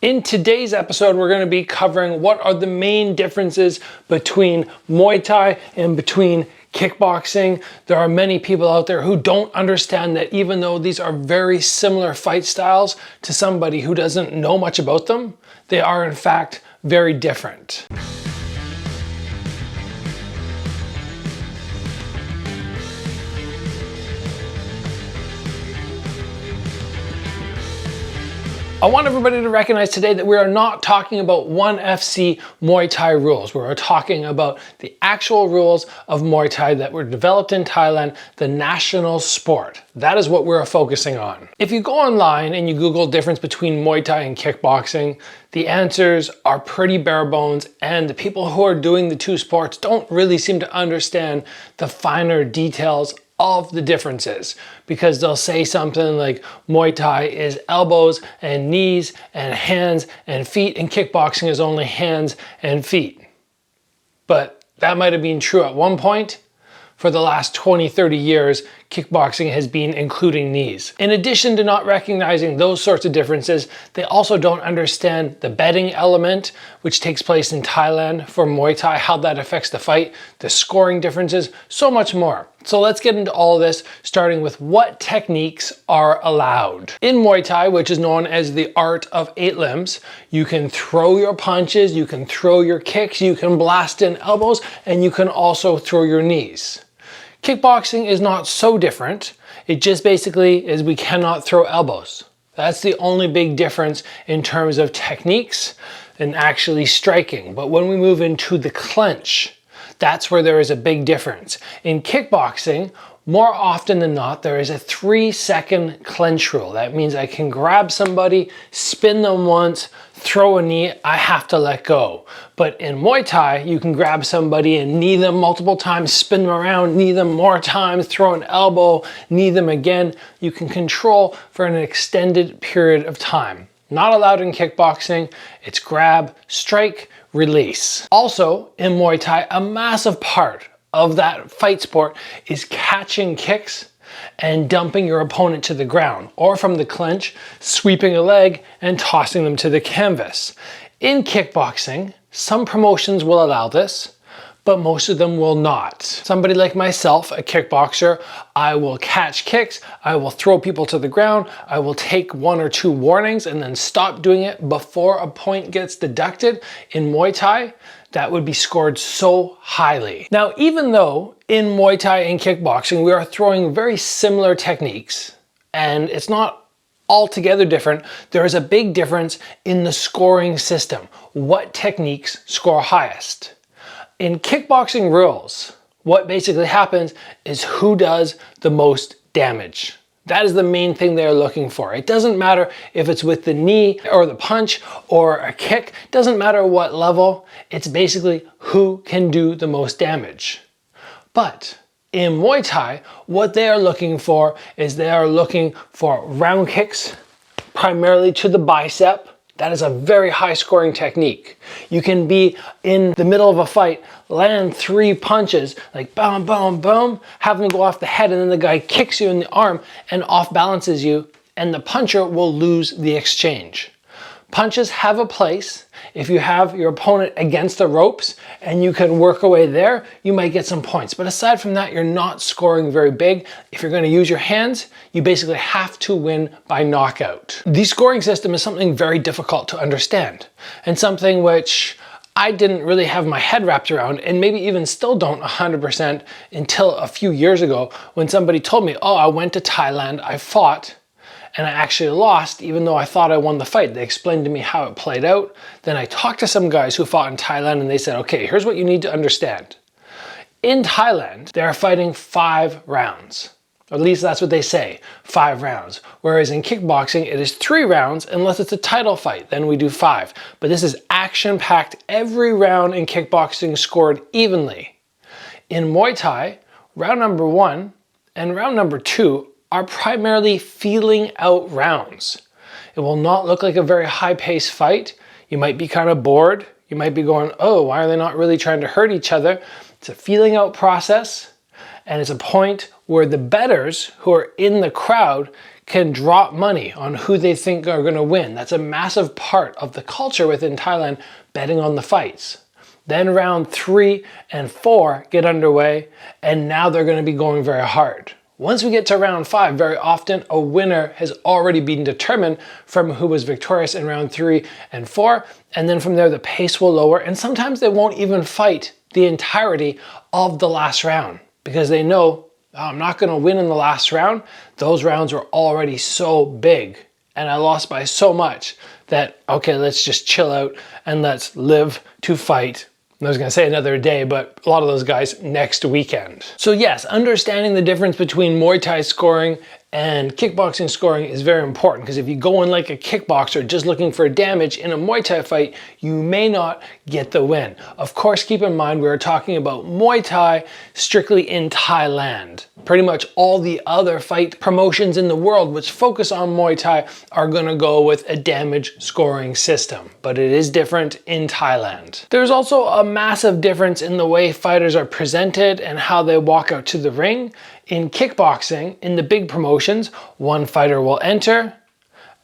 In today's episode, we're going to be covering what are the main differences between Muay Thai and between kickboxing. There are many people out there who don't understand that even though these are very similar fight styles to somebody who doesn't know much about them, they are in fact very different. I want everybody to recognize today that we are not talking about ONE FC Muay Thai rules. We are talking about the actual rules of Muay Thai that were developed in Thailand, the national sport. That is what we're focusing on. If you go online and you Google difference between Muay Thai and kickboxing, the answers are pretty bare bones, and the people who are doing the two sports don't really seem to understand the finer details of the differences, because they'll say something like Muay Thai is elbows and knees and hands and feet, and kickboxing is only hands and feet. But that might have been true at one point. For the last 20-30 years, kickboxing has been including knees. In addition to not recognizing those sorts of differences, they also don't understand the betting element, which takes place in Thailand for Muay Thai, how that affects the fight, the scoring differences, so much more. So let's get into all of this, starting with what techniques are allowed. In Muay Thai, which is known as the art of 8 limbs, you can throw your punches, you can throw your kicks, you can blast in elbows, and you can also throw your knees. Kickboxing is not so different. It just basically is we cannot throw elbows. That's the only big difference in terms of techniques and actually striking. But when we move into the clinch, that's where there is a big difference. In kickboxing, more often than not, there is a 3-second clinch rule. That means I can grab somebody, spin them once, throw a knee, I have to let go. But in Muay Thai, you can grab somebody and knee them multiple times, spin them around, knee them more times, throw an elbow, knee them again. You can control for an extended period of time. Not allowed in kickboxing. It's grab, strike, release. Also, in Muay Thai, a massive part of that fight sport is catching kicks and dumping your opponent to the ground, or from the clinch, sweeping a leg and tossing them to the canvas. In kickboxing, some promotions will allow this, but most of them will not. Somebody like myself, a kickboxer, I will catch kicks, I will throw people to the ground, I will take 1 or 2 warnings and then stop doing it before a point gets deducted. In Muay Thai, that would be scored so highly. Now, even though in Muay Thai and kickboxing, we are throwing very similar techniques, and it's not altogether different, there is a big difference in the scoring system. What techniques score highest? In kickboxing rules, what basically happens is who does the most damage. That is the main thing they're looking for. It doesn't matter if it's with the knee or the punch or a kick, it doesn't matter what level, it's basically who can do the most damage. But in Muay Thai, what they are looking for is they are looking for round kicks, primarily to the bicep. That is a very high scoring technique. You can be in the middle of a fight, land 3 punches, like boom, boom, boom, have them go off the head, and then the guy kicks you in the arm and off balances you, and the puncher will lose the exchange. Punches have a place. If you have your opponent against the ropes and you can work away there, you might get some points. But aside from that, you're not scoring very big. If you're going to use your hands, you basically have to win by knockout. The scoring system is something very difficult to understand, and something which I didn't really have my head wrapped around, and maybe even still don't 100% until a few years ago when somebody told me, oh, I went to Thailand, I fought, and I actually lost even though I thought I won the fight. They explained to me how it played out. Then I talked to some guys who fought in Thailand, and they said, okay, here's what you need to understand. In Thailand, they are fighting 5 rounds. Or at least that's what they say, 5 rounds. Whereas in kickboxing, it is 3 rounds unless it's a title fight, then we do 5. But this is action-packed. Every round in kickboxing scored evenly. In Muay Thai, round number 1 and round number 2 are primarily feeling out rounds. It will not look like a very high-paced fight. You might be kind of bored. You might be going, oh, why are they not really trying to hurt each other? It's a feeling out process, and it's a point where the bettors who are in the crowd can drop money on who they think are going to win. That's a massive part of the culture within Thailand, betting on the fights. Then round 3 and 4 get underway, and now they're going to be going very hard. Once we get to round 5, very often a winner has already been determined from who was victorious in round 3 and 4, and then from there the pace will lower, and sometimes they won't even fight the entirety of the last round because they know, oh, I'm not going to win in the last round. Those rounds were already so big and I lost by so much that, okay, let's just chill out and let's live to fight. I was going to say another day, but a lot of those guys next weekend. So yes, understanding the difference between Muay Thai scoring and kickboxing scoring is very important, because if you go in like a kickboxer just looking for damage in a Muay Thai fight, you may not get the win. Of course, keep in mind we're talking about Muay Thai strictly in Thailand. Pretty much all the other fight promotions in the world which focus on Muay Thai are going to go with a damage scoring system, but it is different in Thailand. There's also a massive difference in the way fighters are presented and how they walk out to the ring. In kickboxing, in the big promotions, one fighter will enter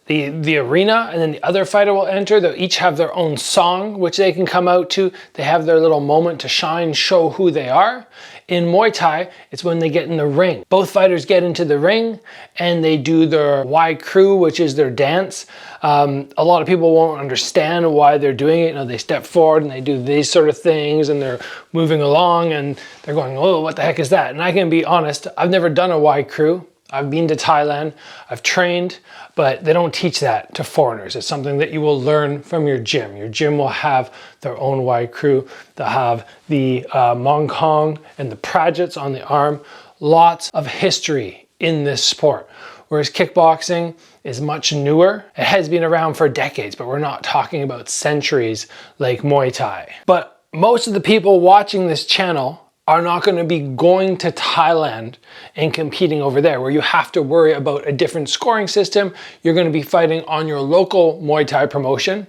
the arena and then the other fighter will enter. They'll each have their own song which they can come out to. They have their little moment to shine, show who they are. In Muay Thai, it's when they get in the ring. Both fighters get into the ring and they do their Y crew, which is their dance. A lot of people won't understand why they're doing it. You know, they step forward and they do these sort of things and they're moving along and they're going, oh, what the heck is that? And I can be honest, I've never done a Y crew. I've been to Thailand, I've trained, but they don't teach that to foreigners. It's something that you will learn from your gym. Your gym will have their own Y crew. They'll have the Mong Kong and the Prajets on the arm. Lots of history in this sport. Whereas kickboxing is much newer. It has been around for decades, but we're not talking about centuries like Muay Thai. But most of the people watching this channel are not going to be going to Thailand and competing over there, where you have to worry about a different scoring system. You're going to be fighting on your local Muay Thai promotion,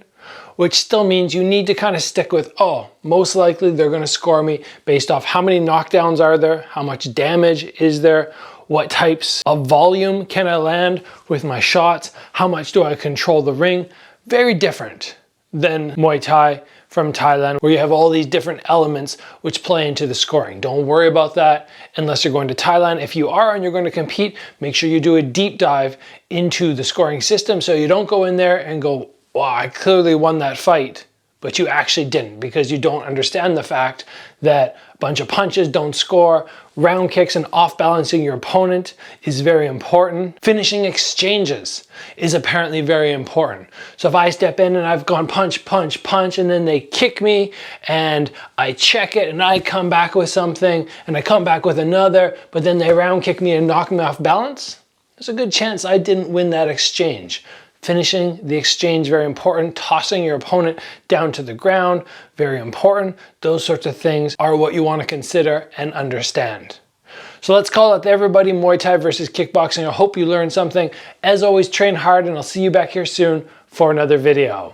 which still means you need to kind of stick with, oh, most likely they're going to score me based off how many knockdowns are there, how much damage is there, what types of volume can I land with my shots, how much do I control the ring. Very different than Muay Thai from Thailand, where you have all these different elements which play into the scoring. Don't worry about that unless you're going to Thailand. If you are and you're going to compete, make sure you do a deep dive into the scoring system so you don't go in there and go, wow, I clearly won that fight, but you actually didn't, because you don't understand the fact that a bunch of punches don't score. Round kicks and off balancing your opponent is very important. Finishing exchanges is apparently very important. So if I step in and I've gone punch, punch, punch, and then they kick me and I check it and I come back with something and I come back with another, but then they round kick me and knock me off balance, there's a good chance I didn't win that exchange. Finishing the exchange, very important. Tossing your opponent down to the ground, very important. Those sorts of things are what you want to consider and understand. So let's call it, everybody, Muay Thai versus kickboxing. I hope you learned something. As always, train hard, and I'll see you back here soon for another video.